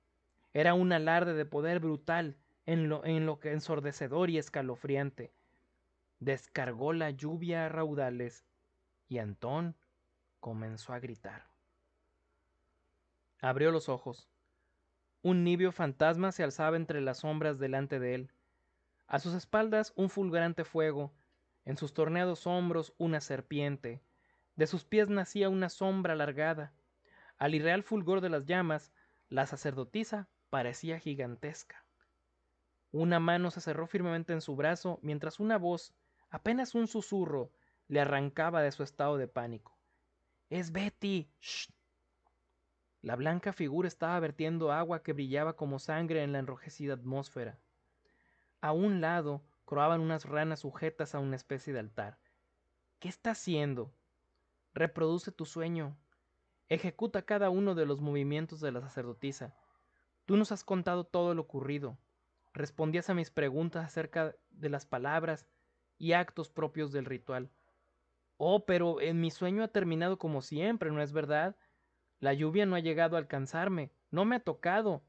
Era un alarde de poder brutal, en lo que ensordecedor y escalofriante. Descargó la lluvia a raudales, y Antón comenzó a gritar. Abrió los ojos. Un níveo fantasma se alzaba entre las sombras delante de él. A sus espaldas un fulgurante fuego, en sus torneados hombros una serpiente, de sus pies nacía una sombra alargada. Al irreal fulgor de las llamas, la sacerdotisa parecía gigantesca. Una mano se cerró firmemente en su brazo, mientras una voz, apenas un susurro, le arrancaba de su estado de pánico. ¡Es Betty! ¡Shh! La blanca figura estaba vertiendo agua que brillaba como sangre en la enrojecida atmósfera. A un lado croaban unas ranas sujetas a una especie de altar. ¿Qué está haciendo? Reproduce tu sueño. Ejecuta cada uno de los movimientos de la sacerdotisa. Tú nos has contado todo lo ocurrido. Respondías a mis preguntas acerca de las palabras y actos propios del ritual. Oh, pero en mi sueño ha terminado como siempre, ¿no es verdad? La lluvia no ha llegado a alcanzarme, no me ha tocado.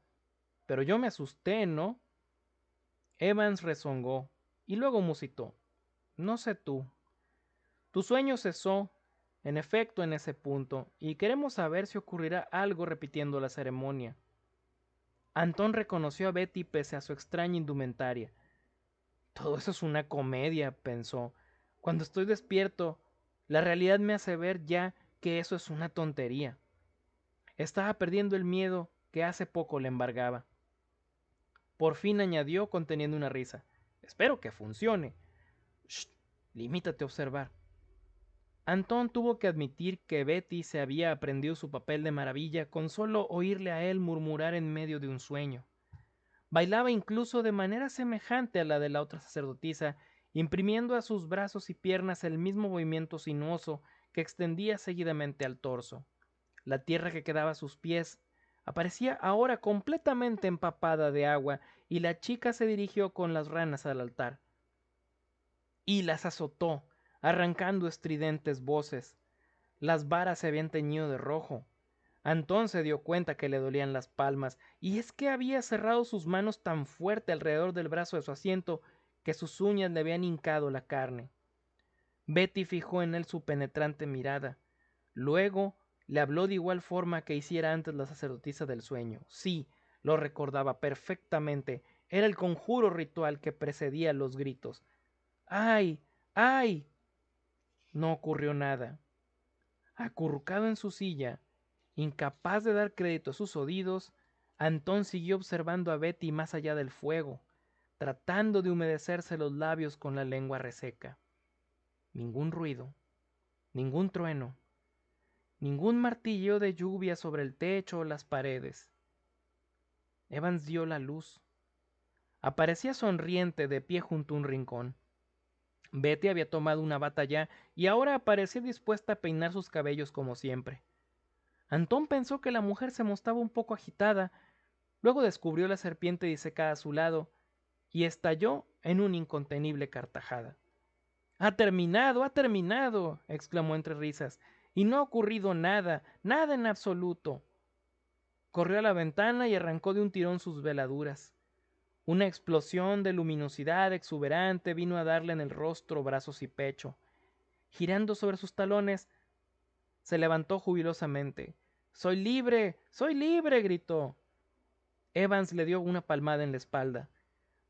Pero yo me asusté, ¿no? Evans rezongó y luego musitó. No sé tú. Tu sueño cesó, en efecto, en ese punto, y queremos saber si ocurrirá algo repitiendo la ceremonia. Antón reconoció a Betty pese a su extraña indumentaria. Todo eso es una comedia, pensó. Cuando estoy despierto, la realidad me hace ver ya que eso es una tontería. Estaba perdiendo el miedo que hace poco le embargaba. Por fin añadió conteniendo una risa. Espero que funcione. Shh, limítate a observar. Antón tuvo que admitir que Betty se había aprendido su papel de maravilla con solo oírle a él murmurar en medio de un sueño. Bailaba incluso de manera semejante a la de la otra sacerdotisa, imprimiendo a sus brazos y piernas el mismo movimiento sinuoso que extendía seguidamente al torso. La tierra que quedaba a sus pies aparecía ahora completamente empapada de agua, y la chica se dirigió con las ranas al altar. y las azotó, arrancando estridentes voces. Las varas se habían teñido de rojo. Antón se dio cuenta que le dolían las palmas, y es que había cerrado sus manos tan fuerte alrededor del brazo de su asiento que sus uñas le habían hincado la carne. Betty fijó en él su penetrante mirada. Luego le habló de igual forma que hiciera antes la sacerdotisa del sueño. Sí, lo recordaba perfectamente. Era el conjuro ritual que precedía los gritos. ¡Ay! ¡Ay! No ocurrió nada. Acurrucado en su silla, incapaz de dar crédito a sus oídos, Antón siguió observando a Betty más allá del fuego, tratando de humedecerse los labios con la lengua reseca. Ningún ruido, ningún trueno, ningún martilleo de lluvia sobre el techo o las paredes. Evans dio la luz. Aparecía sonriente de pie junto a un rincón. Betty había tomado una bata ya y ahora aparecía dispuesta a peinar sus cabellos como siempre. Antón pensó que la mujer se mostraba un poco agitada, luego descubrió la serpiente disecada a su lado y estalló en una incontenible carcajada. ¡Ha terminado! ¡Ha terminado! Exclamó entre risas. Y no ha ocurrido nada, nada en absoluto. Corrió a la ventana y arrancó de un tirón sus veladuras. Una explosión de luminosidad exuberante vino a darle en el rostro, brazos y pecho. Girando sobre sus talones, se levantó jubilosamente. ¡Soy libre! ¡Soy libre! Gritó. Evans le dio una palmada en la espalda.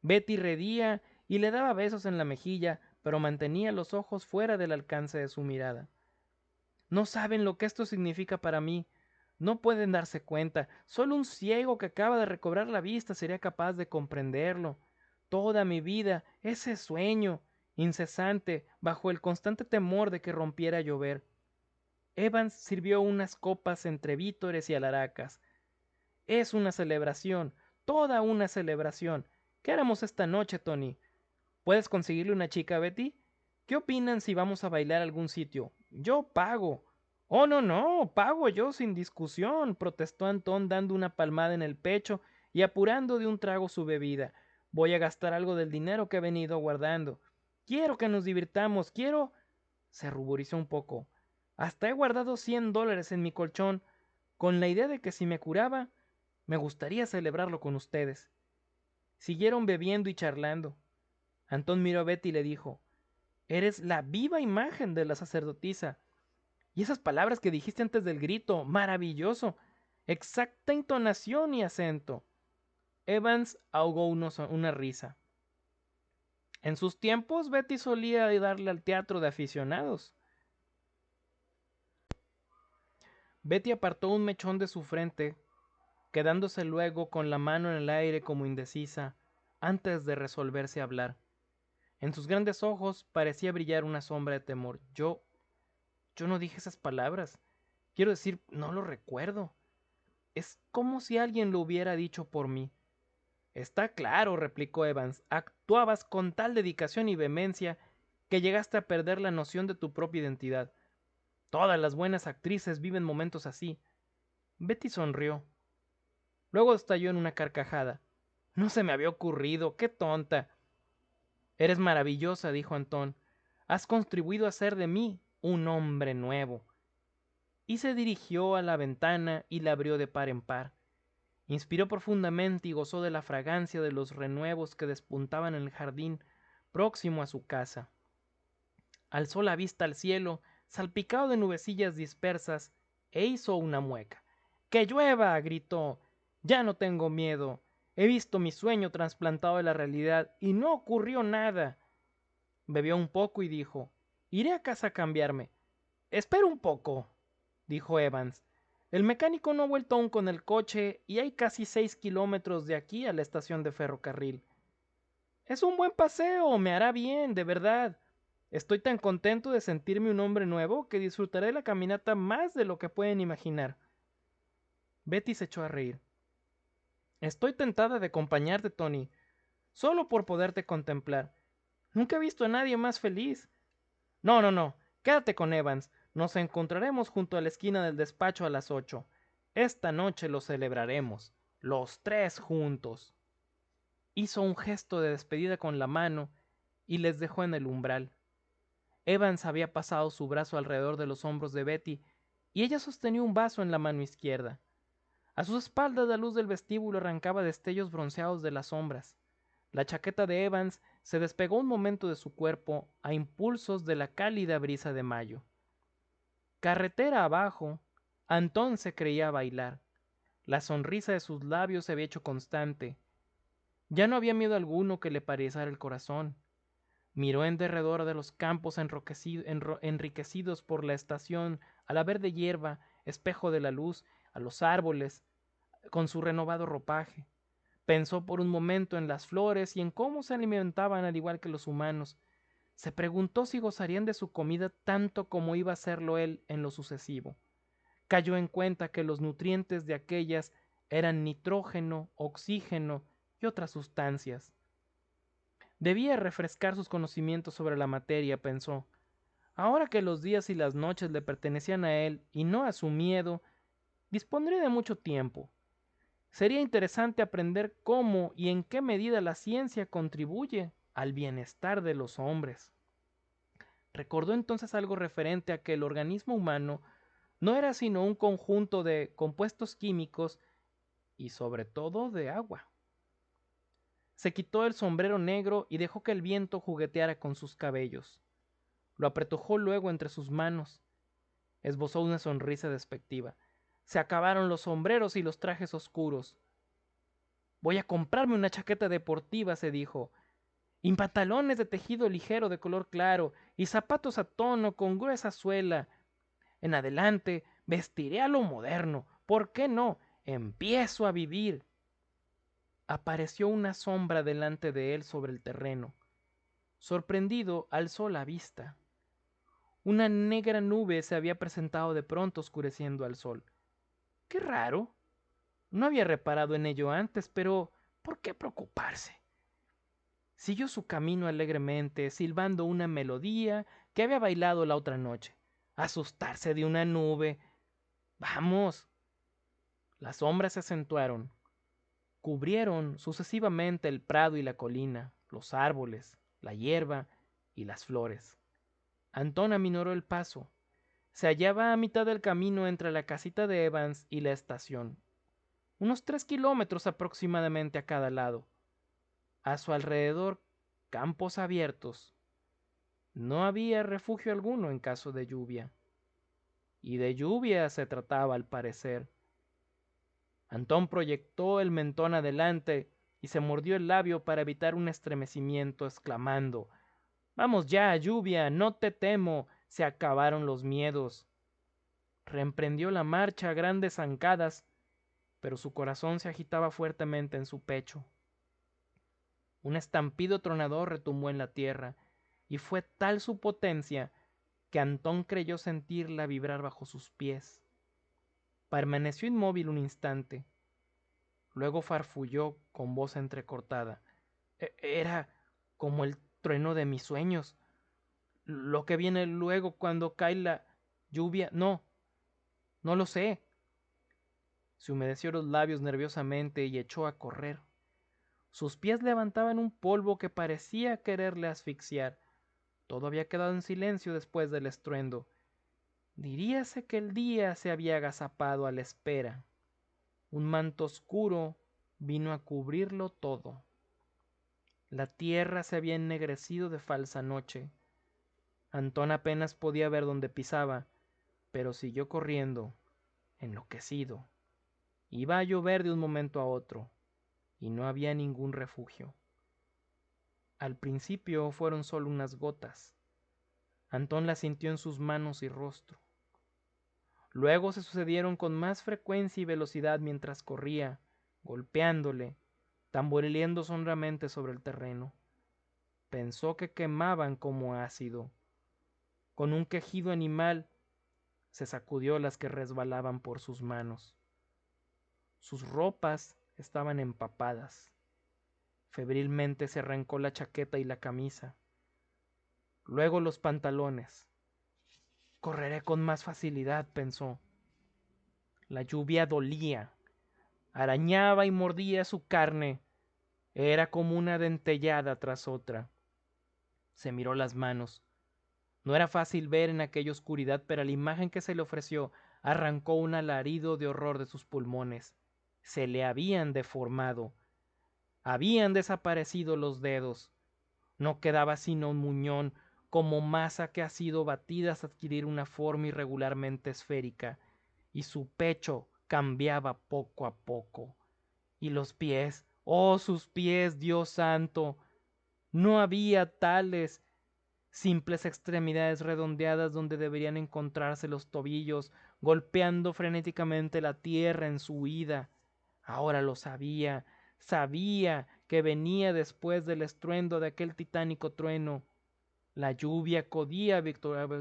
Betty reía y le daba besos en la mejilla, pero mantenía los ojos fuera del alcance de su mirada. No saben lo que esto significa para mí. No pueden darse cuenta. Solo un ciego que acaba de recobrar la vista sería capaz de comprenderlo. Toda mi vida, ese sueño, incesante, bajo el constante temor de que rompiera a llover. Evans sirvió unas copas entre vítores y alaracas. Es una celebración, toda una celebración. ¿Qué haremos esta noche, Tony? ¿Puedes conseguirle una chica a Betty? ¿Qué opinan si vamos a bailar a algún sitio? Yo pago. Oh, no, no, pago yo sin discusión, protestó Antón dando una palmada en el pecho y apurando de un trago su bebida. Voy a gastar algo del dinero que he venido guardando. Quiero que nos divirtamos, quiero... Se ruborizó un poco. Hasta he guardado $100 en mi colchón, con la idea de que si me curaba, me gustaría celebrarlo con ustedes. Siguieron bebiendo y charlando. Antón miró a Betty y le dijo, eres la viva imagen de la sacerdotisa. Y esas palabras que dijiste antes del grito, maravilloso. Exacta entonación y acento. Evans ahogó una risa. En sus tiempos, Betty solía darle al teatro de aficionados. Betty apartó un mechón de su frente, quedándose luego con la mano en el aire como indecisa, antes de resolverse a hablar. En sus grandes ojos parecía brillar una sombra de temor. Yo no dije esas palabras. Quiero decir, no lo recuerdo. Es como si alguien lo hubiera dicho por mí. Está claro, replicó Evans. Actuabas con tal dedicación y vehemencia que llegaste a perder la noción de tu propia identidad. Todas las buenas actrices viven momentos así. Betty sonrió. Luego estalló en una carcajada. No se me había ocurrido. ¡Qué tonta! Eres maravillosa, dijo Antón. Has contribuido a hacer de mí un hombre nuevo. Y se dirigió a la ventana y la abrió de par en par. Inspiró profundamente y gozó de la fragancia de los renuevos que despuntaban en el jardín próximo a su casa. Alzó la vista al cielo, salpicado de nubecillas dispersas, e hizo una mueca. ¡Que llueva! Gritó. Ya no tengo miedo. He visto mi sueño trasplantado de la realidad y no ocurrió nada. Bebió un poco y dijo, iré a casa a cambiarme. Espera un poco, dijo Evans. El mecánico no ha vuelto aún con el coche y hay casi 6 kilómetros de aquí a la estación de ferrocarril. Es un buen paseo, me hará bien, de verdad. Estoy tan contento de sentirme un hombre nuevo que disfrutaré la caminata más de lo que pueden imaginar. Betty se echó a reír. Estoy tentada de acompañarte, Tony, solo por poderte contemplar. Nunca he visto a nadie más feliz. No, no, no. Quédate con Evans. Nos encontraremos junto a la esquina del despacho a las 8. Esta noche lo celebraremos. Los tres juntos. Hizo un gesto de despedida con la mano y les dejó en el umbral. Evans había pasado su brazo alrededor de los hombros de Betty y ella sostenía un vaso en la mano izquierda. A sus espaldas la luz del vestíbulo arrancaba destellos bronceados de las sombras. La chaqueta de Evans se despegó un momento de su cuerpo a impulsos de la cálida brisa de mayo. Carretera abajo, Antón se creía bailar. La sonrisa de sus labios se había hecho constante. Ya no había miedo alguno que le paralizara el corazón. Miró en derredor de los campos enriquecidos por la estación, a la verde hierba, espejo de la luz, a los árboles, con su renovado ropaje. Pensó por un momento en las flores y en cómo se alimentaban al igual que los humanos. Se preguntó si gozarían de su comida tanto como iba a hacerlo él en lo sucesivo. Cayó en cuenta que los nutrientes de aquellas eran nitrógeno, oxígeno y otras sustancias. Debía refrescar sus conocimientos sobre la materia, pensó. Ahora que los días y las noches le pertenecían a él y no a su miedo, dispondría de mucho tiempo. Sería interesante aprender cómo y en qué medida la ciencia contribuye al bienestar de los hombres. Recordó entonces algo referente a que el organismo humano no era sino un conjunto de compuestos químicos y sobre todo de agua. Se quitó el sombrero negro y dejó que el viento jugueteara con sus cabellos. Lo apretujó luego entre sus manos. Esbozó una sonrisa despectiva. Se acabaron los sombreros y los trajes oscuros. Voy a comprarme una chaqueta deportiva, se dijo, y pantalones de tejido ligero de color claro, y zapatos a tono con gruesa suela. En adelante vestiré a lo moderno. ¿Por qué no? Empiezo a vivir. Apareció una sombra delante de él sobre el terreno. Sorprendido, alzó la vista. Una negra nube se había presentado de pronto oscureciendo al sol. ¡Qué raro! No había reparado en ello antes, pero ¿por qué preocuparse? Siguió su camino alegremente, silbando una melodía que había bailado la otra noche. Asustarse de una nube. ¡Vamos! Las sombras se acentuaron. Cubrieron sucesivamente el prado y la colina, los árboles, la hierba y las flores. Antón aminoró el paso. Se hallaba a mitad del camino entre la casita de Evans y la estación, unos 3 kilómetros aproximadamente a cada lado. A su alrededor, campos abiertos. No había refugio alguno en caso de lluvia. Y de lluvia se trataba al parecer. Antón proyectó el mentón adelante y se mordió el labio para evitar un estremecimiento, exclamando: «Vamos ya, lluvia, no te temo, se acabaron los miedos». Reemprendió la marcha a grandes zancadas, pero su corazón se agitaba fuertemente en su pecho. Un estampido tronador retumbó en la tierra, y fue tal su potencia que Antón creyó sentirla vibrar bajo sus pies. Permaneció inmóvil un instante. Luego farfulló con voz entrecortada: Era como el trueno de mis sueños. Lo que viene luego cuando cae la lluvia. No, no lo sé». Se humedeció los labios nerviosamente y echó a correr. Sus pies levantaban un polvo que parecía quererle asfixiar. Todo había quedado en silencio después del estruendo. Diríase que el día se había agazapado a la espera. Un manto oscuro vino a cubrirlo todo. La tierra se había ennegrecido de falsa noche. Antón apenas podía ver dónde pisaba, pero siguió corriendo, enloquecido. Iba a llover de un momento a otro, y no había ningún refugio. Al principio fueron solo unas gotas. Antón las sintió en sus manos y rostro. Luego se sucedieron con más frecuencia y velocidad mientras corría, golpeándole, tamborileando sonoramente sobre el terreno. Pensó que quemaban como ácido. Con un quejido animal se sacudió las que resbalaban por sus manos. Sus ropas estaban empapadas. Febrilmente se arrancó la chaqueta y la camisa. Luego los pantalones. Correré con más facilidad, pensó. La lluvia dolía, arañaba y mordía su carne. Era como una dentellada tras otra. Se miró las manos. No era fácil ver en aquella oscuridad, pero la imagen que se le ofreció arrancó un alarido de horror de sus pulmones. Se le habían deformado. Habían desaparecido los dedos. No quedaba sino un muñón, como masa que ha sido batida hasta adquirir una forma irregularmente esférica, y su pecho cambiaba poco a poco. Y los pies, oh sus pies, Dios santo, no había tales simples extremidades redondeadas donde deberían encontrarse los tobillos, golpeando frenéticamente la tierra en su huida. Ahora lo sabía, sabía que venía después del estruendo de aquel titánico trueno. La lluvia acudía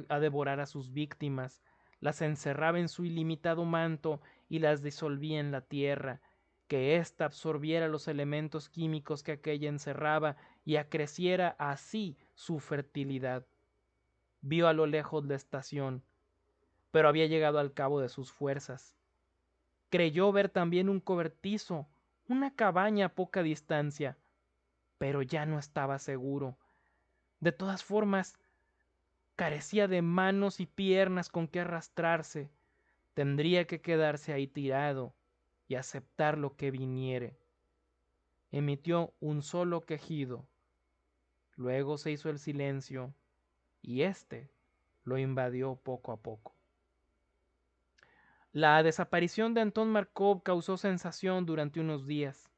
a devorar a sus víctimas, las encerraba en su ilimitado manto y las disolvía en la tierra, que ésta absorbiera los elementos químicos que aquella encerraba y acreciera así su fertilidad. Vio a lo lejos la estación, pero había llegado al cabo de sus fuerzas. Creyó ver también un cobertizo, una cabaña a poca distancia, pero ya no estaba seguro. De todas formas, carecía de manos y piernas con que arrastrarse. Tendría que quedarse ahí tirado y aceptar lo que viniere. Emitió un solo quejido. Luego se hizo el silencio y éste lo invadió poco a poco. La desaparición de Anton Markov causó sensación durante unos días.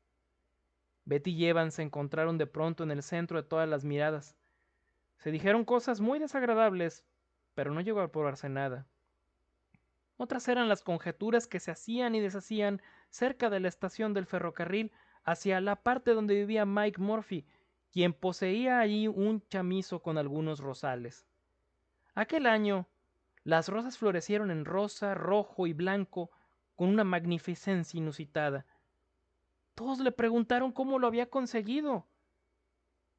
Betty y Evan se encontraron de pronto en el centro de todas las miradas. Se dijeron cosas muy desagradables, pero no llegó a probarse nada. Otras eran las conjeturas que se hacían y deshacían cerca de la estación del ferrocarril hacia la parte donde vivía Mike Murphy, quien poseía allí un chamizo con algunos rosales. Aquel año, las rosas florecieron en rosa, rojo y blanco con una magnificencia inusitada. Todos le preguntaron cómo lo había conseguido,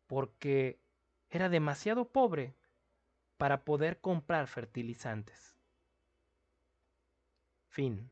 porque era demasiado pobre para poder comprar fertilizantes. Fin.